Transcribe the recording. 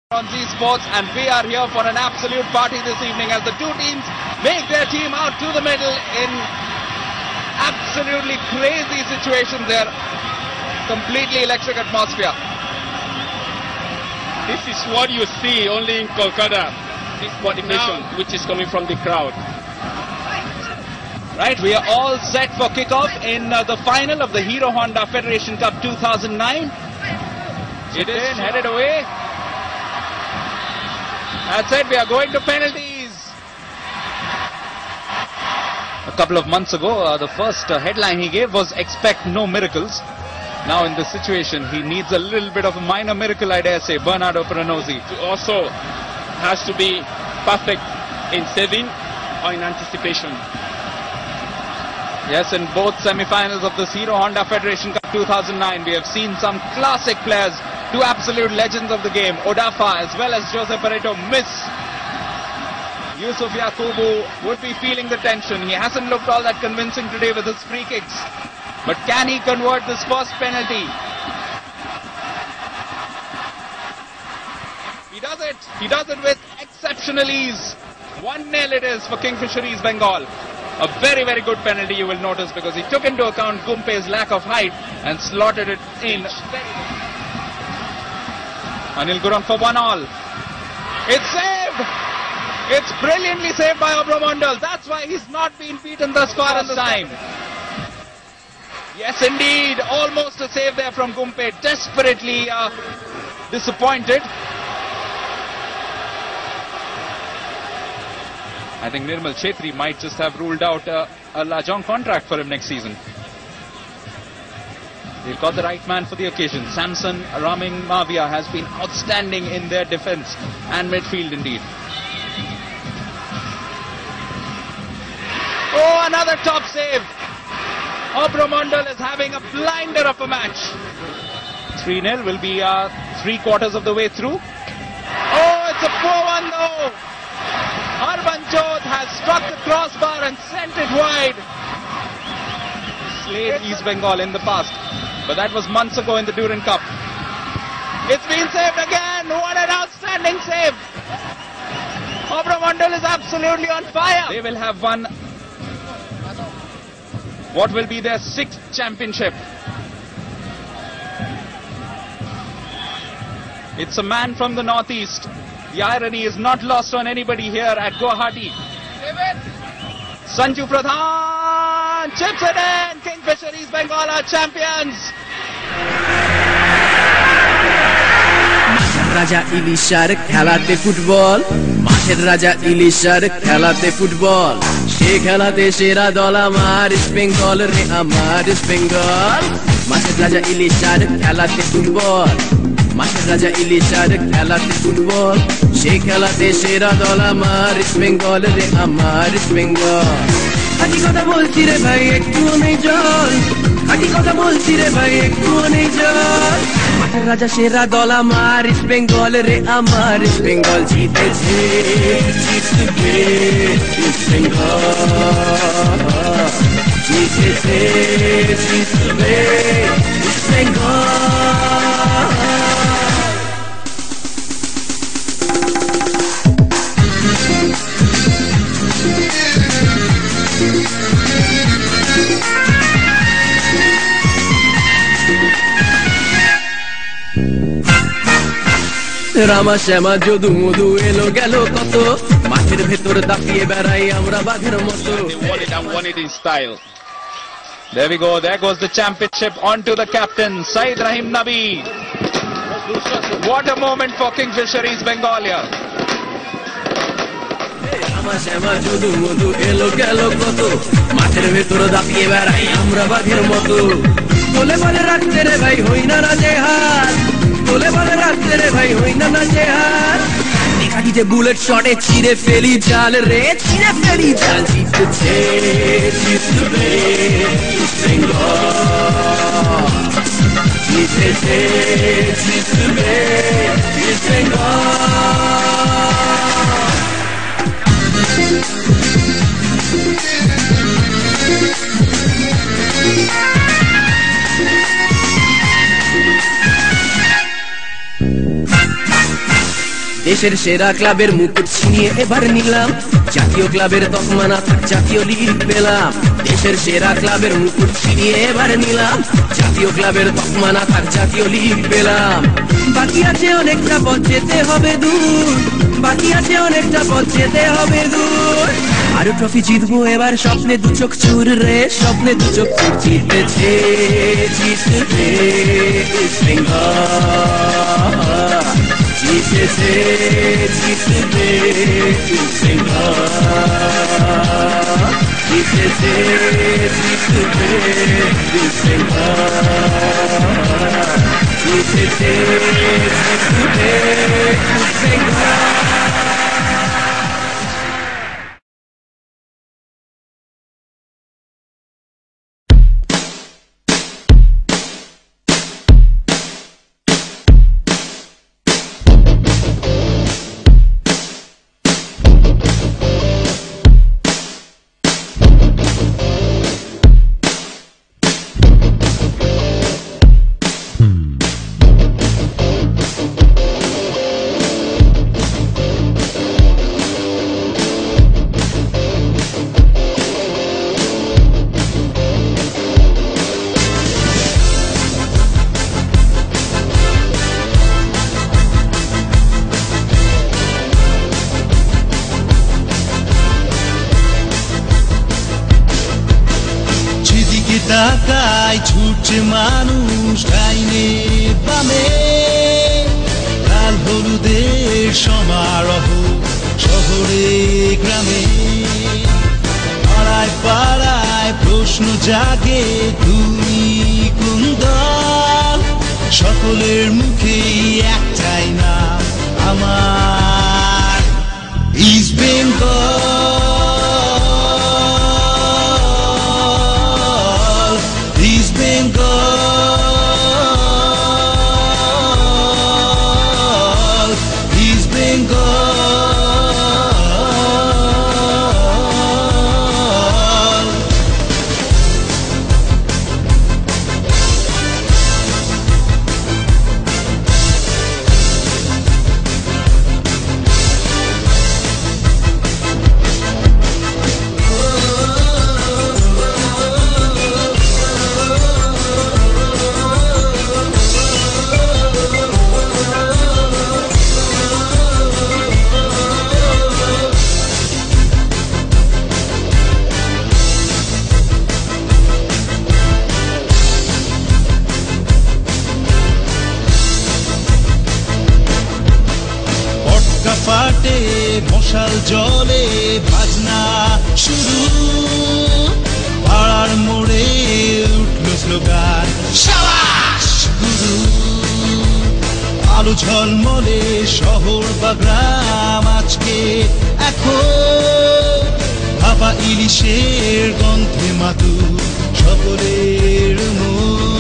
On Z Sports, and we are here for an absolute party this evening as the two teams make their team out to the middle in absolutely crazy situations there. Completely electric atmosphere. This is what you see only in Kolkata, this motivation which is coming from the crowd. Right, we are all set for kickoff in the final of the Hero Honda Federation Cup 2009. It is headed away. That's it, we are going to penalties. A couple of months ago, the first headline he gave was "Expect no miracles." Now in this situation, he needs a little bit of a minor miracle, I dare say, Bernardo Peranozzi. Also has to be perfect in saving or in anticipation. Yes, in both semi-finals of this Hero Honda Federation Cup 2009, we have seen some classic players, two absolute legends of the game, Odafa as well as Jose Pareto, miss. Yusuf Yakubu would be feeling the tension. He hasn't looked all that convincing today with his free kicks. But can he convert this first penalty? He does it. He does it with exceptional ease. 1-0 it is for Kingfisher East Bengal. A very, very good penalty, you will notice, because he took into account Gumpe's lack of height and slotted it in. Anil Gurung for 1-1. It's saved! It's brilliantly saved by Obromondal. That's why he's not been beaten thus far in this time. Yes, indeed. Almost a save there from Gumpe. Desperately disappointed. I think Nirmal Chetri might just have ruled out a Lajong contract for him next season. They've got the right man for the occasion. Samson Raming Mavia has been outstanding in their defense and midfield indeed. Oh, another top save. Obromondal is having a blinder of a match. 3-0 will be 3/4 of the way through. Oh, it's a poor one though. Harmanjot has struck the crossbar and sent it wide. Slayed East Bengal in the past, but that was months ago in the Durand Cup. It's been saved again. What an outstanding save. Obromondal is absolutely on fire. They will have won what will be their 6th championship. It's a man from the northeast. The irony is not lost on anybody here at Guwahati. Sanju Pradhan chips it in. Kingfisher East Bengal are champions. রাজা ইলিশার খেলাতে football, মাঠের রাজা ইলিশার খেলাতে football, সে খেলাতে সেরা দল আমার east Bengal রে, আমার ইস্ট বেঙ্গল। মাঠের রাজা ইলিশার খেলাতে ফুটবল, মাঠের রাজা ইলিশার খেলাতে ফুটবল, সে খেলাতে সেরা দল আমার ইস্ট বেঙ্গল রে, আমার ইস্ট বেঙ্গল। খাঁটি কথা বলছি রে ভাই, একটু নেই জল, খাঁটি কথা বলছি রে ভাই, একটু নেই জল। মাঠের রাজা সেরা দল আমার ইস্ট বেঙ্গল রে, আমার ইস্ট বেঙ্গল। জিতেছে জিতবে ইস্ট বেঙ্গল, জিতেছে জিতবে ইস্ট বেঙ্গল। রামা শ্যামা যদু মধু এলো গেল কত, মাঠের ভেতর দাপিয়ে বেড়াই আমরা বাঘের মতো। Won it in style. There we go. There goes the championship onto the captain, Said Rahim Nabi. What a moment for Kingfisher East Bengal here. রামা শ্যামা যদু মধু এলো গেল কত, মাঠের ভেতর দাপিয়ে বেড়াই আমরা বাঘের মতো। বলে বলে রাখতে রে ভাই, হই না রাজেহার, বলে বলে রাখতে রে ভাই, হই না রাজেহার। কাটিতে বুলেট শটে ছিঁড়ে ফেলি জাল রে, ছিঁড়ে ফেলি জাল। জিতছে জিতবে ইস্ট বেঙ্গল, জিতেছে জিতবে ইস্ট বেঙ্গল। দেশের সেরা ক্লাবের মুকুট ছিনিয়ে এবার নিলাম, জাতীয় ক্লাবের তকমা না থাক জাতীয় লিগ পেলাম। দেশের সেরা ক্লাবের মুকুট ছিনিয়ে এবার নিলাম, জাতীয় ক্লাবের তকমা না থাক জাতীয় লিগ পেলাম। বাকি আছে অনেকটা পথ যেতে হবে দূর, বাকি আছে অনেকটা পথ যেতে হবে দূর। আরো ট্রফি জিতবো এবার, স্বপ্নে দু চোখ চুর রে, স্বপ্নে দু চোখ চুর। জিতেছে জিতবে ইস্ট বেঙ্গল, জিতেছে জিতবে ইস্ট বেঙ্গল, জিতেছে জিতবে ইস্ট বেঙ্গল, জিতেছে জিতবে ইস্ট বেঙ্গল। ঢাকায় ছুটছে মানুষ ডাইনে বামে, লাল হলুদের সমারোহ শহরে গ্রামে। পাড়ায় পাড়ায় প্রশ্ন জাগে তুমি কোন দল, সকলের মুখেই একটাই নাম আমার ইস্ট বেঙ্গল। ফাটে মশাল জলে বাজনা শুরু, পাড়ার মোড়ে উঠল স্লোগান শাবাশ গুরু। আলো ঝলমলে শহর বা গ্রাম আজকে এখন, ভাপা ইলিশের গন্ধে মাতু সকলের মন।